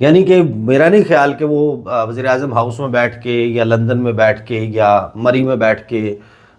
یعنی کہ میرا نہیں خیال کہ وہ وزیر اعظم ہاؤس میں بیٹھ کے یا لندن میں بیٹھ کے یا مری میں بیٹھ کے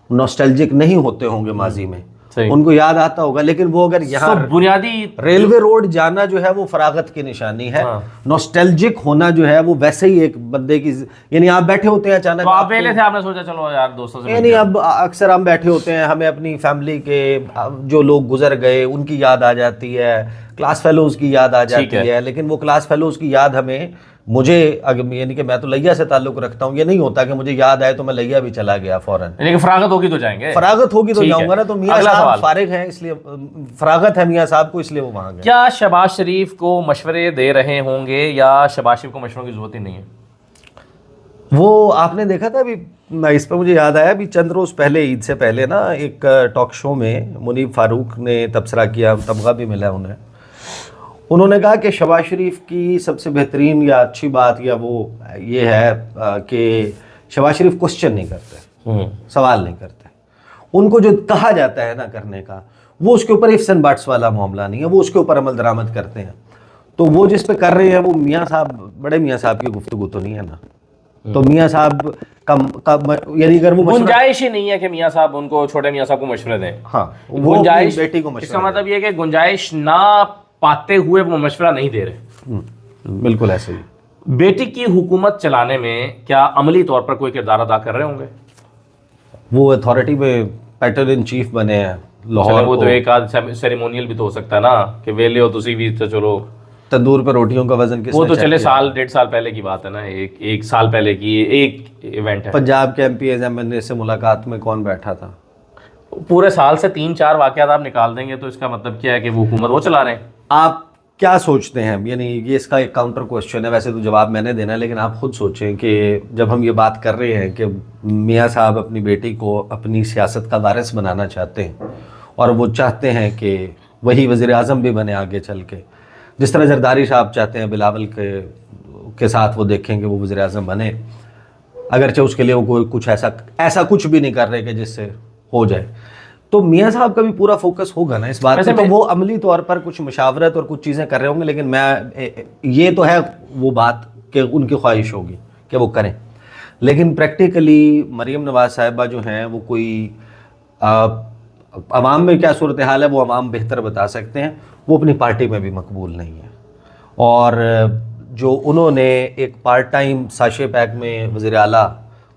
نوسٹیلجک نہیں ہوتے ہوں گے ماضی میں, ان کو یاد آتا ہوگا, لیکن وہ اگر یہاں بنیادی ریلوے روڈ جانا جو ہے وہ فراغت کی نشانی ہے, نوسٹیلجک ہونا جو ہے وہ ویسے ہی ایک بندے کی, یعنی آپ بیٹھے ہوتے ہیں اچانک, آپ پہلے سے آپ نے سوچا چلو یار دوستوں سے, یعنی اب اکثر ہم بیٹھے ہوتے ہیں, ہمیں اپنی فیملی کے جو لوگ گزر گئے ان کی یاد آ جاتی ہے, کلاس فیلوز کی یاد آ جاتی ہے, لیکن وہ کلاس فیلوز کی یاد ہمیں, مجھے یعنی کہ میں تو لیا سے تعلق رکھتا ہوں, یہ نہیں ہوتا کہ مجھے یاد آئے تو میں لیا بھی چلا گیا فوراً, لیکن فراغت ہوگی تو جائیں گے, فراغت ہوگی تو جاؤں گا نا. تو میاں صاحب فارغ ہیں, اس لیے فراغت ہے میاں صاحب کو, اس لیے وہ وہاں گئے. کیا شہباز شریف کو مشورے دے رہے ہوں گے یا شہباز شریف کو مشوروں کی ضرورت ہی نہیں ہے؟ وہ آپ نے دیکھا تھا ابھی, اس پہ مجھے یاد آیا, ابھی چند روز پہلے عید سے پہلے نا ایک ٹاک شو میں منیب فاروق نے تبصرہ کیا, تمغہ بھی ملا انہیں. انہوں نے کہا کہ شہباز شریف کی سب سے بہترین یا اچھی بات یا وہ یہ ہے کہ شہباز شریف کوسچن نہیں کرتے, سوال نہیں کرتے. ان کو جو کہا جاتا ہے نا کرنے کا, وہ اس کے اوپر ifs and buts والا معاملہ نہیں ہے, وہ اس کے اوپر عمل درآمد کرتے ہیں. تو وہ جس پہ کر رہے ہیں وہ میاں صاحب, بڑے میاں صاحب کی گفتگو تو نہیں ہے نا, تو میاں صاحب یعنی اگر وہ گنجائش ہی نہیں ہے کہ میاں صاحب ان کو, چھوٹے میاں صاحب کو مشورے دیں. ہاں, وہ گنجائش, بیٹی کو اس کا مطلب یہ کہ گنجائش نہ پاتے ہوئے وہ مشورہ نہیں دے رہے. بالکل ایسے ہی. بیٹی کی حکومت چلانے میں کیا عملی طور پر کوئی کردار ادا کر رہے ہوں گے؟ وہ اتھارٹی میں پیٹرن ان چیف بنے ہیں لاہور. وہ تو ایک آدھ سیریمونیل بھی تو ہو سکتا ہے نا کہ ویلے ہو تسی بھی تو چلو تندور پہ روٹیوں کا وزن کس وہ تو چلے سال ڈیڑھ سال پہلے کی بات ہے نا, ایک سال پہلے کی ایک ایونٹ ہے. پنجاب کے M P As M N A سے ملاقات میں کون بیٹھا تھا؟ پورے سال سے 3-4 واقعات آپ نکال دیں گے تو اس کا مطلب کیا ہے کہ وہ حکومت وہ چلا رہے ہیں. آپ کیا سوچتے ہیں, یعنی یہ اس کا ایک کاؤنٹر کوشچن ہے, ویسے تو جواب میں نے دینا ہے, لیکن آپ خود سوچیں کہ جب ہم یہ بات کر رہے ہیں کہ میاں صاحب اپنی بیٹی کو اپنی سیاست کا وارث بنانا چاہتے ہیں اور وہ چاہتے ہیں کہ وہی وزیر اعظم بھی بنے آگے چل کے, جس طرح زرداری صاحب چاہتے ہیں بلاول کے ساتھ وہ دیکھیں کہ وہ وزیر اعظم بنے, اگرچہ اس کے لیے وہ کوئی کچھ ایسا کچھ بھی نہیں کر رہے کہ جس سے ہو جائے. تو میاں صاحب کا بھی پورا فوکس ہوگا نا اس بات پہ, تو وہ عملی طور پر کچھ مشاورت اور کچھ چیزیں کر رہے ہوں گے, لیکن یہ تو ہے وہ بات کہ ان کی خواہش ہوگی کہ وہ کریں, لیکن پریکٹیکلی مریم نواز صاحبہ جو ہیں وہ کوئی عوام میں کیا صورتحال ہے وہ عوام بہتر بتا سکتے ہیں. وہ اپنی پارٹی میں بھی مقبول نہیں ہے, اور جو انہوں نے ایک پارٹ ٹائم ساشے پیک میں وزیر اعلیٰ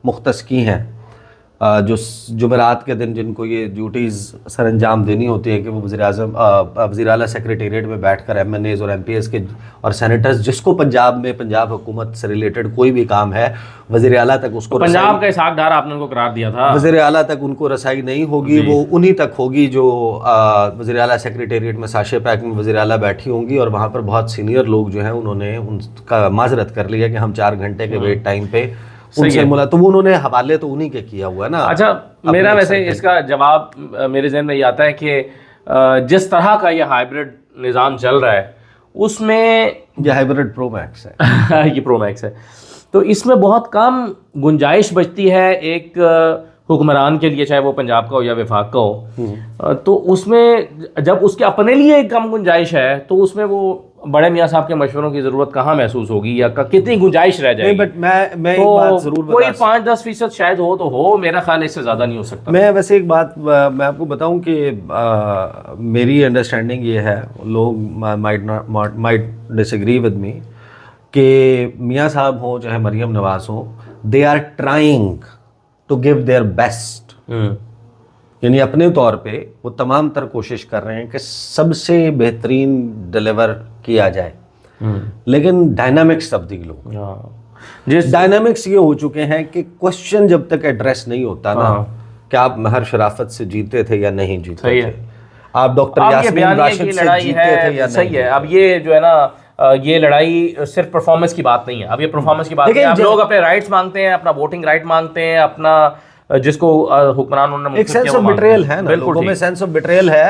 مختص کی ہیں, جو جمعرات کے دن جن کو یہ ڈیوٹیز سر انجام دینی ہوتی ہے کہ وہ وزیر اعلیٰ سیکریٹریٹ میں بیٹھ کر ایم این ایز اور ایم پی ایس کے اور سینیٹرز, جس کو پنجاب حکومت سے ریلیٹڈ کوئی بھی کام ہے وزیر اعلیٰ تک اس کو, پنجاب کا اسحاق ڈار آپ نے ان کو قرار دیا تھا, وزیر اعلیٰ تک ان کو رسائی نہیں ہوگی, وہ انہی تک ہوگی جو وزیر اعلیٰ سیکریٹریٹ میں ساشے پیک میں وزیر اعلیٰ بیٹھی ہوں گی, اور وہاں پر بہت سینئر لوگ جو ہیں انہوں نے ان کا معذرت کر لیا کہ ہم 4 گھنٹے کے ویٹ ٹائم پہ ان سے ملا, تو وہ انہوں نے حوالے تو انہی کے کیا ہوا ہے نا. اچھا, میرا ویسے اس کا جواب میرے ذہن میں یہ آتا ہے کہ جس طرح کا یہ ہائیبرڈ نظام چل رہا ہے اس میں, یہ ہائیبرڈ پرو میکس ہے یہ پرو میکس ہے, تو اس میں بہت کم گنجائش بچتی ہے ایک حکمران کے لیے, چاہے وہ پنجاب کا ہو یا وفاق کا ہو. تو اس میں جب اس کے اپنے لیے ایک کم گنجائش ہے تو اس میں وہ بڑے میاں صاحب کے مشوروں کی ضرورت کہاں محسوس ہوگی یا کتنی گنجائش رہ جائے گی؟ بٹ میں ایک بات ضرور کوئی 5-10% شاید ہو تو ہو, میرا خیال اس سے زیادہ نہیں ہو سکتا. میں ویسے ایک بات میں آپ کو بتاؤں کہ میری انڈرسٹینڈنگ یہ ہے, لوگ might disagree with me, کہ میاں صاحب ہوں چاہے مریم نواز ہوں, they are trying to give their best, یعنی اپنے طور پہ وہ تمام تر کوشش کر رہے ہیں کہ سب سے بہترین ڈیلیور کیا جائے, لیکن ڈائنامکس تبدیل ہو. جس ڈائنامکس یہ ہو چکے ہیں کہ کوشچن جب تک ایڈریس نہیں ہوتا نا کہ آپ مہر شرافت سے جیتے تھے یا نہیں جیتے تھے, آپ ڈاکٹر یاسمین راشد سے جیتے تھے یا نہیں. صحیح ہے, اب یہ جو ہے نا یہ لڑائی صرف پرفارمنس کی بات نہیں ہے, اب یہ پرفارمنس کی بات نہیں ہے, اب لوگ اپنے رائٹس مانگتے ہیں, اپنا ووٹنگ رائٹ مانگتے ہیں, اپنا جس کو حکمران انہوں نے ایک سینس آف بیٹریل ہے نا, لوگوں میں سینس آف بیٹریل ہے.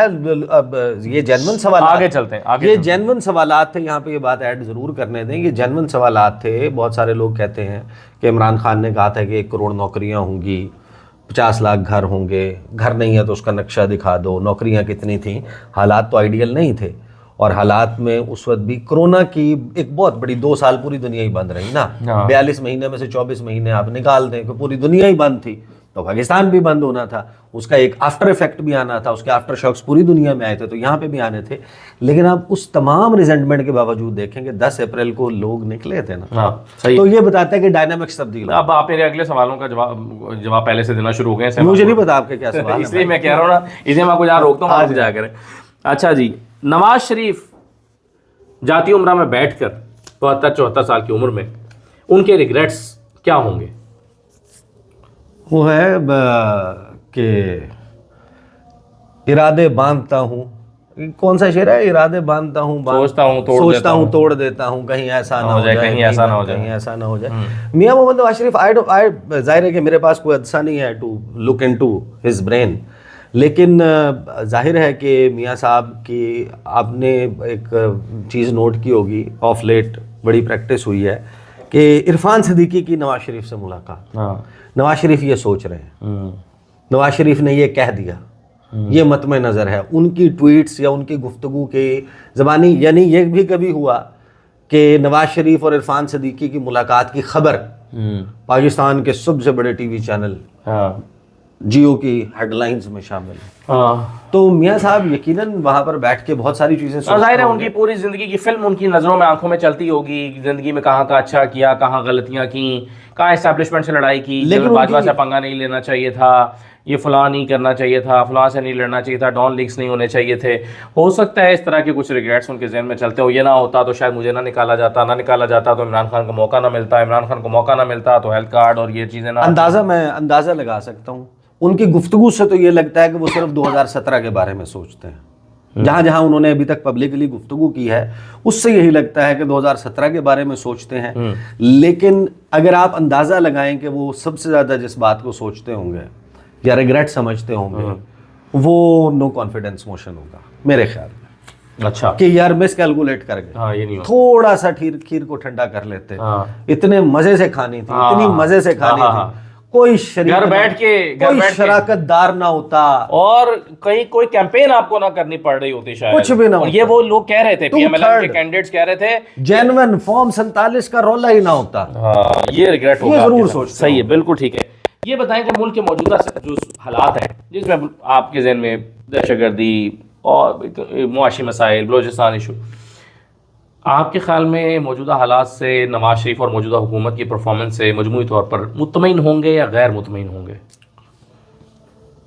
اب یہ جینون سوالات, آگے چلتے ہیں, یہ جینون سوالات تھے, یہاں پہ یہ بات ایڈ ضرور کرنے دیں, یہ جینون سوالات تھے. بہت سارے لوگ کہتے ہیں کہ عمران خان نے کہا تھا کہ 1 کروڑ نوکریاں ہوں گی, 50 لاکھ گھر ہوں گے, گھر نہیں ہے تو اس کا نقشہ دکھا دو, نوکریاں کتنی تھیں, حالات تو آئیڈیل نہیں تھے. اور حالات میں اس وقت بھی کرونا کی ایک بہت بڑی 2 سال پوری دنیا ہی بند رہی نا, 42 مہینے میں سے 24 مہینے آپ نکال دیں کہ پوری دنیا ہی بند تھی, تو پاکستان بھی بند ہونا تھا, اس کا ایک آفٹر ایفیکٹ بھی آنا تھا, اس کے آفٹر شاکس پوری دنیا میں آئے تھے تو یہاں پہ بھی آنے تھے. لیکن آپ اس تمام ریزنٹمنٹ کے باوجود دیکھیں کہ 10 اپریل کو لوگ نکلے تھے نا, تو یہ بتاتا ہے کہ ڈائنامکس تبدیل. اب آپ میرے اگلے سوالوں کا جواب پہلے سے دینا شروع ہو گئے ہیں, مجھے نہیں پتا آپ کے کیا سوال ہے, اس لیے میں کہہ رہا ہوں نا, اسے میں آپ کو جہاں روکتا ہوں آپ جا کریں. اچھا جی, نواز شریف جاتی عمرہ میں بیٹھ کر 73-74 سال کی عمر میں ان کے ریگریٹس کیا ہوں گے؟ وہ ہے کہ ارادے باندھتا ہوں, کون سا شعر ہے, ارادے باندھتا ہوں, سوچتا ہوں توڑ دیتا ہوں, کہیں ایسا نہ ہو جائے, کہیں ایسا نہ ہو جائے, کہیں ایسا نہ ہو جائے. میاں محمد نواز شریف, ظاہر ہے کہ میرے پاس کوئی عدسہ نہیں ہے to look into his brain, لیکن ظاہر ہے کہ میاں صاحب کی آپ نے ایک چیز نوٹ کی ہوگی, آف لیٹ بڑی پریکٹس ہوئی ہے کہ عرفان صدیقی کی نواز شریف سے ملاقات. نواز شریف یہ سوچ رہے ہیں, نواز شریف نے یہ کہہ دیا, یہ مطمع نظر ہے. ان کی ٹویٹس یا ان کی گفتگو کے زبانی, یعنی یہ بھی کبھی ہوا کہ نواز شریف اور عرفان صدیقی کی ملاقات کی خبر پاکستان کے سب سے بڑے ٹی وی چینل جیو کی ہیڈ لائنز میں شامل ہے, تو میاں صاحب یقیناً وہاں پر بیٹھ کے بہت ساری چیزیں سوچتے ہیں. ظاہر ہے ان کی پوری زندگی کی فلم ان کی نظروں میں, آنکھوں میں چلتی ہوگی, زندگی میں کہاں کا اچھا کیا, کہاں غلطیاں کی, کہاں اسٹیبلشمنٹ سے لڑائی کی, لیکن باجوہ سے پنگا نہیں لینا چاہیے تھا, یہ فلاں نہیں کرنا چاہیے تھا, فلاں سے نہیں لڑنا چاہیے تھا, ڈان لیکس نہیں ہونے چاہیے تھے. ہو سکتا ہے اس طرح کے کچھ ریگریٹس ان کے ذہن میں چلتے ہو, یہ نہ ہوتا تو شاید مجھے نہ نکالا جاتا تو عمران خان کو موقع نہ ملتا, عمران خان کو موقع نہ ملتا تو ہیلتھ کارڈ اور یہ چیزیں نہ. اندازہ لگا سکتا ہوں ان کی گفتگو سے, تو یہ لگتا ہے کہ وہ صرف 2017 کے بارے میں سوچتے ہیں. جہاں جہاں انہوں نے ابھی تک پبلکلی گفتگو کی ہے اس سے یہی لگتا ہے کہ 2017 کے بارے میں سوچتے ہیں. لیکن اگر آپ اندازہ لگائیں کہ وہ سب سے زیادہ جس بات کو سوچتے ہوں گے یا ریگریٹ سمجھتے ہوں گے, وہ نو کانفیڈنس موشن ہوگا میرے خیال میں. اچھا, کہ یار مس کیلکولیٹ کر گئے, تھوڑا سا کھیر کو ٹھنڈا کر لیتے, اتنے مزے سے کھانی تھی, اتنی مزے سے کھانی تھی, کوئی گھر بیٹھ کے کوئی شراکت دار نہ ہوتا, اور کہیں کوئی کیمپین آپ کو نہ کرنی پڑ رہی ہوتی شاید, کچھ بھی نہ ہوتا. یہ وہ لوگ کہہ رہے تھے, پی ایم ایل این کے کینڈیڈیٹس کہہ رہے تھے, جینوین فارم 47 کا رولا ہی نہ ہوتا. یہ ریگریٹ ہوگا, یہ ضرور سوچتے. صحیح ہے, بالکل ٹھیک ہے. یہ بتائیں کہ ملک کے موجودہ جو حالات ہیں جس میں آپ کے ذہن میں دہشت گردی اور معاشی مسائل, بلوچستان ایشو, آپ کے خیال میں موجودہ حالات سے نواز شریف اور موجودہ حکومت کی پرفارمنس سے مجموعی طور پر مطمئن ہوں گے یا غیر مطمئن ہوں گے؟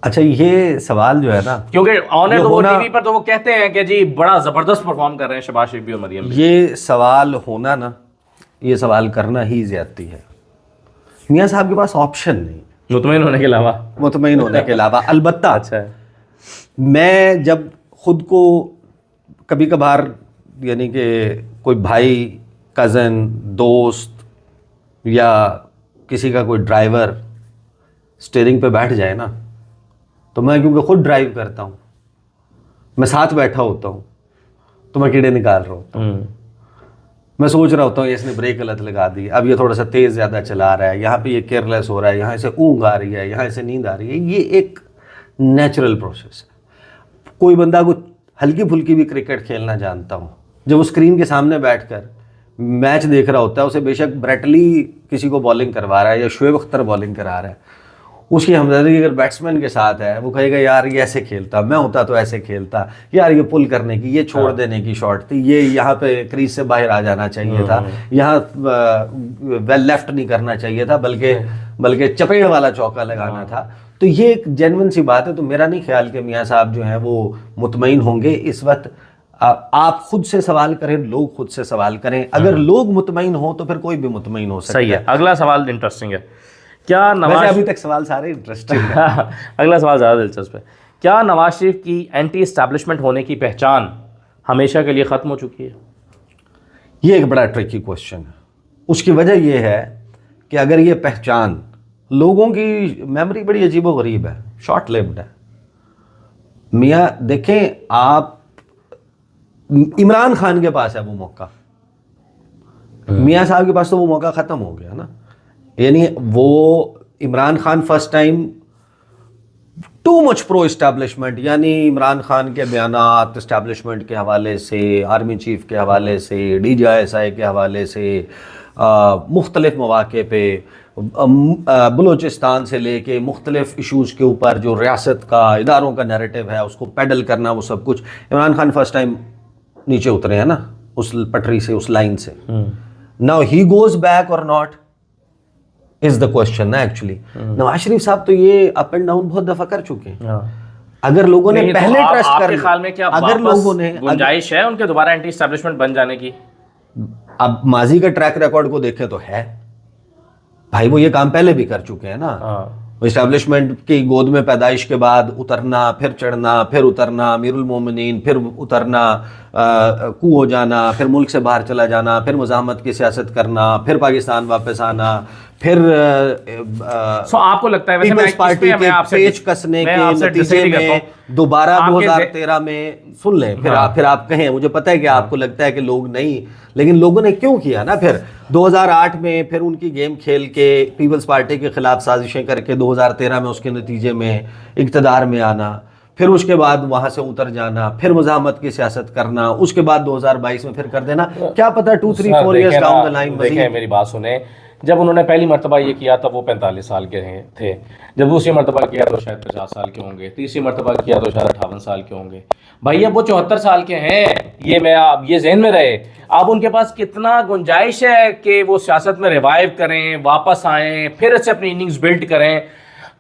اچھا, یہ سوال جو ہے نا, کیونکہ آن ایئر تو وہ ٹی وی پر تو وہ کہتے ہیں کہ جی بڑا زبردست پرفارم کر رہے ہیں شہباز شریف بھی اور مریم بھی. یہ سوال ہونا نا, یہ سوال کرنا ہی زیادتی ہے. میاں صاحب کے پاس آپشن نہیں مطمئن ہونے کے علاوہ. البتہ اچھا, میں جب خود کو کبھی کبھار, یعنی کہ کوئی بھائی, کزن, دوست یا کسی کا کوئی ڈرائیور اسٹیئرنگ پہ بیٹھ جائے نا, تو میں کیونکہ خود ڈرائیو کرتا ہوں, میں ساتھ بیٹھا ہوتا ہوں, تو میں کیڑے نکال رہا ہوتا ہوں. میں سوچ رہا ہوتا ہوں اس نے بریک غلط لگا دی, اب یہ تھوڑا سا تیز زیادہ چلا رہا ہے, یہاں پہ یہ کیئرلیس ہو رہا ہے, یہاں سے اونگ آ رہی ہے, یہاں سے نیند آ رہی ہے. یہ ایک نیچرل پروسیس ہے. کوئی بندہ کو ہلکی پھلکی بھی کرکٹ کھیلنا جانتا ہوں, جب وہ اسکرین کے سامنے بیٹھ کر میچ دیکھ رہا ہوتا ہے, اسے بے شک بریٹلی کسی کو بالنگ کروا رہا ہے یا شعیب اختر بالنگ کرا رہا ہے, اس کی ہمدردی اگر بیٹسمین کے ساتھ ہے, وہ کہے گا یار یہ ایسے کھیلتا, میں ہوتا تو ایسے کھیلتا, یار یہ پل کرنے کی, یہ چھوڑ دینے کی شاٹ تھی, یہ یہاں پہ کریز سے باہر آ جانا چاہیے تھا, یہاں ویل لیفٹ نہیں کرنا چاہیے تھا, بلکہ چپیڑ والا چوکا لگانا تھا. تو یہ ایک جینوئن سی بات ہے. تو میرا نہیں خیال کہ میاں صاحب جو ہیں وہ مطمئن ہوں گے اس وقت. آپ خود سے سوال کریں, لوگ خود سے سوال کریں, اگر لوگ مطمئن ہوں تو پھر کوئی بھی مطمئن ہو سکتا ہے. صحیح ہے. اگلا سوال انٹرسٹنگ ہے. کیا نواز, ابھی تک سوال سارے انٹرسٹنگ ہیں. اگلا سوال زیادہ دلچسپ ہے. کیا نواز شریف کی اینٹی اسٹیبلشمنٹ ہونے کی پہچان ہمیشہ کے لیے ختم ہو چکی ہے؟ یہ ایک بڑا ٹرکی کوشچن ہے. اس کی وجہ یہ ہے کہ اگر یہ پہچان, لوگوں کی میموری بڑی عجیب و غریب ہے, شارٹ لیوڈ ہے. میاں دیکھیں آپ, عمران خان کے پاس ہے وہ موقع, میاں صاحب کے پاس تو وہ موقع ختم ہو گیا نا. یعنی وہ Imran Khan first time too much pro establishment, یعنی عمران خان کے بیانات اسٹیبلشمنٹ کے حوالے سے، آرمی چیف کے حوالے سے، DGI کے حوالے سے، مختلف مواقع پہ بلوچستان سے لے کے مختلف ایشوز کے اوپر جو ریاست کا اداروں کا نیریٹو ہے اس کو پیڈل کرنا، وہ سب کچھ عمران خان فرسٹ ٹائم نیچے اترے ہیں نا اس پٹری سے، اس لائن سے. ناؤ ہی گوز بیک اور ناٹ از دا کوشچن نا ایکچولی. نواز شریف صاحب تو یہ اپ اینڈ ڈاؤن بہت دفعہ کر چکے ہیں. اگر لوگوں نے پہلے ٹرسٹ کر خیال میں کیا اگر لوگوں نے گنجائش ہے ان کے دوبارہ اینٹی اسٹیبلشمنٹ بن جانے کی؟ اب ماضی کا ٹریک ریکارڈ کو دیکھیں تو ہے بھائی، وہ یہ کام پہلے بھی کر چکے ہیں نا. اسٹیبلشمنٹ کی گود میں پیدائش کے بعد اترنا، پھر چڑھنا، پھر اترنا، امیر المومنین، پھر اترنا، کو ہو جانا، پھر ملک سے باہر چلا جانا، پھر مزاحمت کی سیاست کرنا، پھر پاکستان واپس آنا، پھر آپ کو لگتا ہے پیپلز پارٹی کے پیچ کسنے کے نتیجے میں دوبارہ 2013 میں سن لیں، پھر آپ کہیں، مجھے پتہ ہے کہ آپ کو لگتا ہے کہ لوگ نہیں، لیکن لوگوں نے کیوں کیا نا. پھر 2008 میں پھر ان کی گیم کھیل کے پیپلز پارٹی کے خلاف سازشیں کر کے 2013 میں اس کے نتیجے میں اقتدار میں آنا، پھر اس کے بعد وہاں سے اتر جانا، پھر مزاحمت کی سیاست کرنا، اس کے بعد 2022 میں پھر کر دینا. کیا پتہ 2-3-4 ایئرز ڈاؤن دا لائن. دیکھیں میری بات سنیں، جب انہوں نے پہلی مرتبہ یہ کیا تب وہ 45 سال کے تھے، جب دوسری مرتبہ کیا تو شاید 50 سال کے ہوں گے، تیسری مرتبہ کیا تو شاید 58 سال کے ہوں گے. بھائی اب وہ 74 سال کے ہیں، یہ ذہن میں رہے. اب ان کے پاس کتنا گنجائش ہے کہ وہ سیاست میں ریوائیو کریں، واپس آئیں، پھر سے اپنی اننگز بلڈ کریں.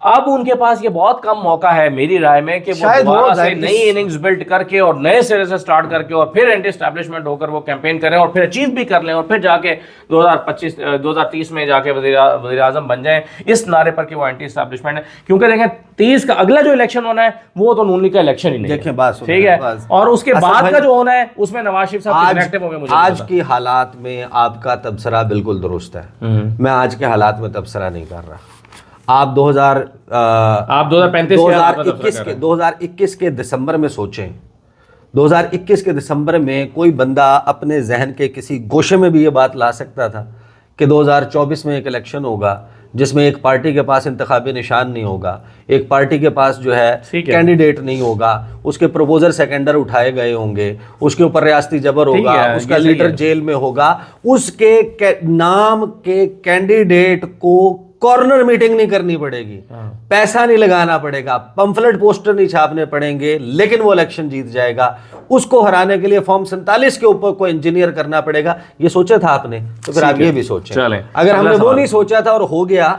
اب ان کے پاس یہ بہت کم موقع ہے میری رائے میں کہ وہ دوبارہ سے نئی اننگز بلڈ کر کے اور نئے سرے سے سٹارٹ کر کے اور پھر اینٹی اسٹیبلشمنٹ ہو کر وہ کیمپین کریں اور پھر اچیو بھی کر لیں اور پھر جا کے 2030 میں جا کے وزیر اعظم بن جائیں اس نعرے پر کہ وہ اینٹی اسٹیبلشمنٹ ہے. کیونکہ دیکھیں 30 کا اگلا جو الیکشن ہونا ہے وہ تو نون لیگ کا الیکشن ہی نہیں ہے، ٹھیک ہے، اور اس کے بعد کا جو ہونا ہے اس میں نواز شریف صاحب ایکٹیو ہوں گے. آج کی حالات میں آپ کا تبصرہ بالکل درست ہے. میں آج کے حالات میں تبصرہ نہیں کر رہا. آپ 2021 کے دسمبر میں سوچیں، 2021 کے دسمبر میں کوئی بندہ اپنے ذہن کے کسی گوشے میں بھی یہ بات لا سکتا تھا کہ 2024 میں ایک الیکشن ہوگا جس میں ایک پارٹی کے پاس انتخابی نشان نہیں ہوگا، ایک پارٹی کے پاس جو ہے کینڈیڈیٹ نہیں ہوگا، اس کے پروپوزر سیکنڈر اٹھائے گئے ہوں گے، اس کے اوپر ریاستی جبر ہوگا، اس کا لیڈر جیل میں ہوگا، اس کے نام کے کینڈیڈیٹ کو کارنر میٹنگ نہیں کرنی پڑے گی، پیسہ نہیں لگانا پڑے گا، پمفلٹ پوسٹر نہیں چھاپنے پڑیں گے، لیکن وہ الیکشن جیت جائے گا. اس کو ہرانے کے لیے فارم 47 کے اوپر کوئی انجینئر کرنا پڑے گا. یہ سوچا تھا آپ نے تو پھر آپ یہ بھی سوچیں. اگر ہم نے وہ نہیں سوچا تھا اور ہو گیا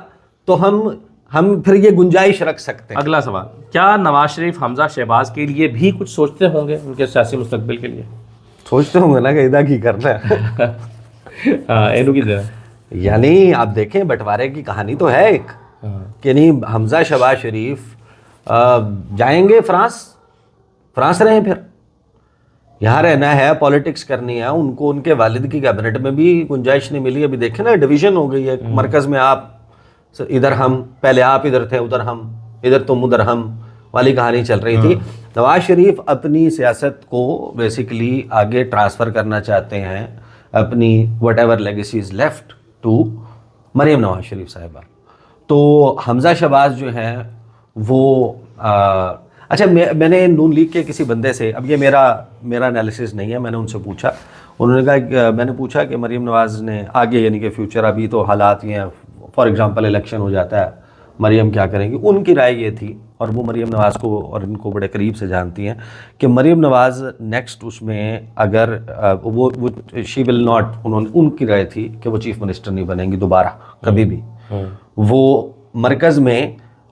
تو ہم پھر یہ گنجائش رکھ سکتے ہیں. اگلا سوال، کیا نواز شریف حمزہ شہباز کے لیے بھی کچھ سوچتے ہوں گے ان کے سیاسی مستقبل کے لیے؟ سوچتے ہوں گے نا کہ ادا کی کرنا ہے. یعنی آپ دیکھیں بٹوارے کی کہانی تو ہے ایک کہ نہیں، حمزہ شہباز شریف جائیں گے فرانس رہیں، پھر یہاں رہنا ہے، پالیٹکس کرنی ہے. ان کو ان کے والد کی کیبنٹ میں بھی گنجائش نہیں ملی. ابھی دیکھیں نا ڈویژن ہو گئی ہے مرکز میں، آپ ادھر ہم، پہلے آپ ادھر تھے ادھر ہم، ادھر تم ادھر ہم والی کہانی چل رہی تھی. نواز شریف اپنی سیاست کو بیسیکلی آگے ٹرانسفر کرنا چاہتے ہیں، اپنی what ever لیگیسیز left to Maryam Nawaz Sharif صاحبہ. تو حمزہ شہباز جو ہیں وہ اچھا، میں نے نون لیگ کے کسی بندے سے، اب یہ میرا انالیسس نہیں ہے، میں نے ان سے پوچھا، انہوں نے کہا کہ میں نے پوچھا کہ مریم نواز نے آگے یعنی کہ فیوچر، ابھی تو حالات یہ ہیں، فار ایگزامپل الیکشن ہو جاتا ہے، مریم کیا کریں گی. ان کی رائے یہ تھی، اور وہ مریم نواز کو اور ان کو بڑے قریب سے جانتی ہیں، کہ مریم نواز نیکسٹ اس میں اگر وہ شی ول ناٹ، ان کی رائے تھی کہ وہ چیف منسٹر نہیں بنیں گی دوبارہ کبھی بھی. وہ مرکز میں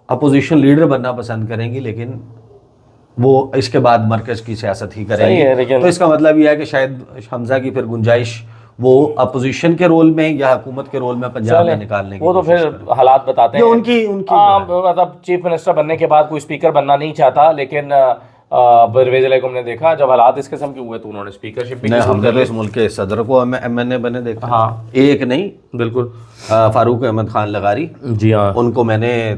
اپوزیشن لیڈر بننا پسند کریں گی، لیکن وہ اس کے بعد مرکز کی سیاست ہی کریں گی. تو اس کا مطلب یہ ہے کہ شاید حمزہ کی پھر گنجائش وہ اپوزیشن کے رول میں یا حکومت کے رول میں پنجاب میں نکالنے کی، وہ تو پھر حالات بتاتے ہیں. ان کی مطلب چیف منسٹر بننے کے بعد کوئی اسپیکر بننا نہیں چاہتا، لیکن پرویز علیکم نے دیکھا جب حالات اس قسم کے ہوئے تو انہوں نے اسپیکرشپ بھی. ہم نے اس ملک کے صدر کو MNA بنے دیکھا. ہاں، ایک نہیں، بالکل. فاروق احمد خان لغاری، جی ہاں، ان کو میں نے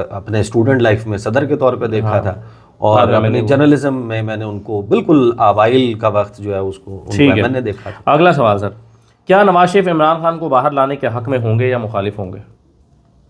اپنے اسٹوڈنٹ لائف میں صدر کے طور پہ دیکھا تھا، اور اپنی جرنلزم میں نے ان کو بالکل اوائل کا وقت جو ہے اس کو میں نے دیکھا تھا. اگلا سوال سر، کیا نواز شریف عمران خان کو باہر لانے کے حق میں ہوں گے یا مخالف ہوں گے؟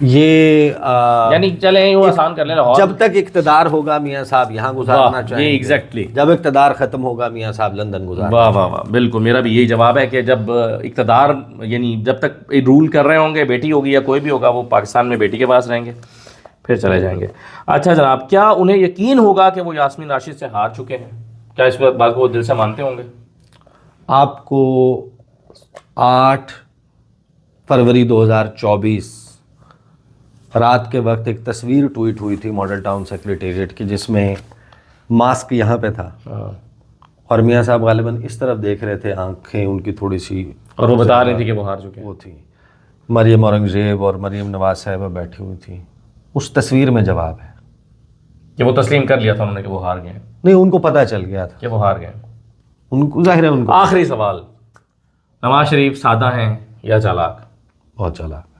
یہ یعنی چلیں یوں آسان کر لیں لاہور جب تک اقتدار ہوگا میاں صاحب یہاں گزارنا چاہیں یہ گے، ایگزیکٹلی جب اقتدار ختم ہوگا میاں صاحب لندن گزارنا. واہ واہ واہ بالکل میرا بھی یہی جواب ہے کہ جب اقتدار یعنی جب تک رول کر رہے ہوں گے بیٹی ہوگی یا کوئی بھی ہوگا وہ پاکستان میں بیٹی کے پاس رہیں گے پھر چلے جائیں گے. اچھا جناب کیا انہیں یقین ہوگا کہ وہ یاسمین راشد سے ہار چکے ہیں؟ کیا اس بات کو وہ دل سے مانتے ہوں گے؟ آپ کو 8 فروری 2024 رات کے وقت ایک تصویر ٹویٹ ہوئی تھی ماڈل ٹاؤن سیکریٹریٹ کی جس میں ماسک یہاں پہ تھا اور میاں صاحب غالباً اس طرف دیکھ رہے تھے، آنکھیں ان کی تھوڑی سی، اور وہ بتا رہی تھی کہ وہ ہار چکے ہیں. وہ تھی مریم اورنگزیب اور مریم نواز صاحبہ بیٹھی ہوئی تھی. اس تصویر میں جواب ہے کہ وہ تسلیم کر لیا تھا انہوں نے کہ وہ ہار گئے ہیں، نہیں، ان کو پتہ چل گیا تھا، کہ وہ ہار گئے ہیں. ان کو ظاہر ہے ان کو. آخری سوال، نواز شریف سادہ ہیں یا چالاک؟ بہت چالاک ہے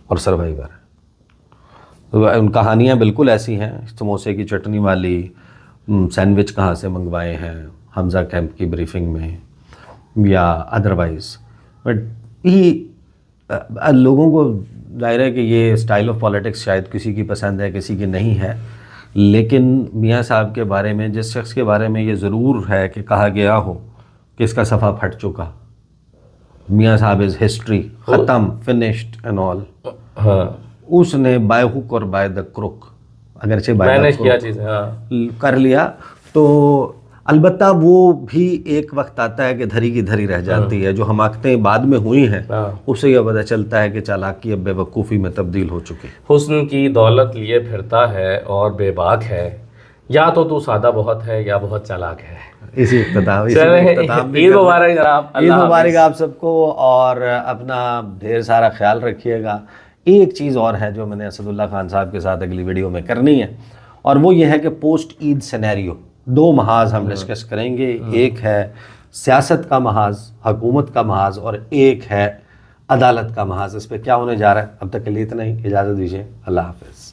اور سروائیور ہے. ان کہانیاں بالکل ایسی ہیں، سموسے کی چٹنی والی، سینڈوچ کہاں سے منگوائے ہیں حمزہ کیمپ کی بریفنگ میں یا ادروائز. بٹ یہ لوگوں کو ظاہر ہے کہ یہ اسٹائل آف پالیٹکس شاید کسی کی پسند ہے کسی کی نہیں ہے، لیکن میاں صاحب کے بارے میں جس شخص کے بارے میں یہ ضرور ہے کہ کہا گیا ہو کہ اس کا صفحہ پھٹ چکا، میاں صاحب از ہسٹری، ختم، فنشڈ اینڈ آل. ہاں اس نے بائی ہک اور بائی دا کروک اگرچہ مینیج کیا چیزیں، ہاں کر لیا. تو البتہ وہ بھی ایک وقت آتا ہے کہ دھری کی دھری رہ جاتی ہے. جو حماقتیں بعد میں ہوئی ہیں اس سے یہ پتہ چلتا ہے کہ چالاکی اب بے وقوفی میں تبدیل ہو چکی. حسن کی دولت لیے پھرتا ہے اور بے باک ہے، یا تو سادہ بہت ہے یا بہت چالاک ہے. اسی اختتام عید مبارک جناب. عید مبارک آپ سب کو، اور اپنا ڈھیر سارا خیال رکھیے گا. ایک چیز اور ہے جو میں نے اسد اللہ خان صاحب کے ساتھ اگلی ویڈیو میں کرنی ہے، اور وہ یہ ہے کہ پوسٹ عید سینیریو 2 محاذ ہم ڈسکس کریں گے. ایک ہے سیاست کا محاذ، حکومت کا محاذ، اور ایک ہے عدالت کا محاذ. اس پہ کیا ہونے جا رہا ہے اب تک کے لیے اتنا ہی. اجازت دیجیے، اللہ حافظ.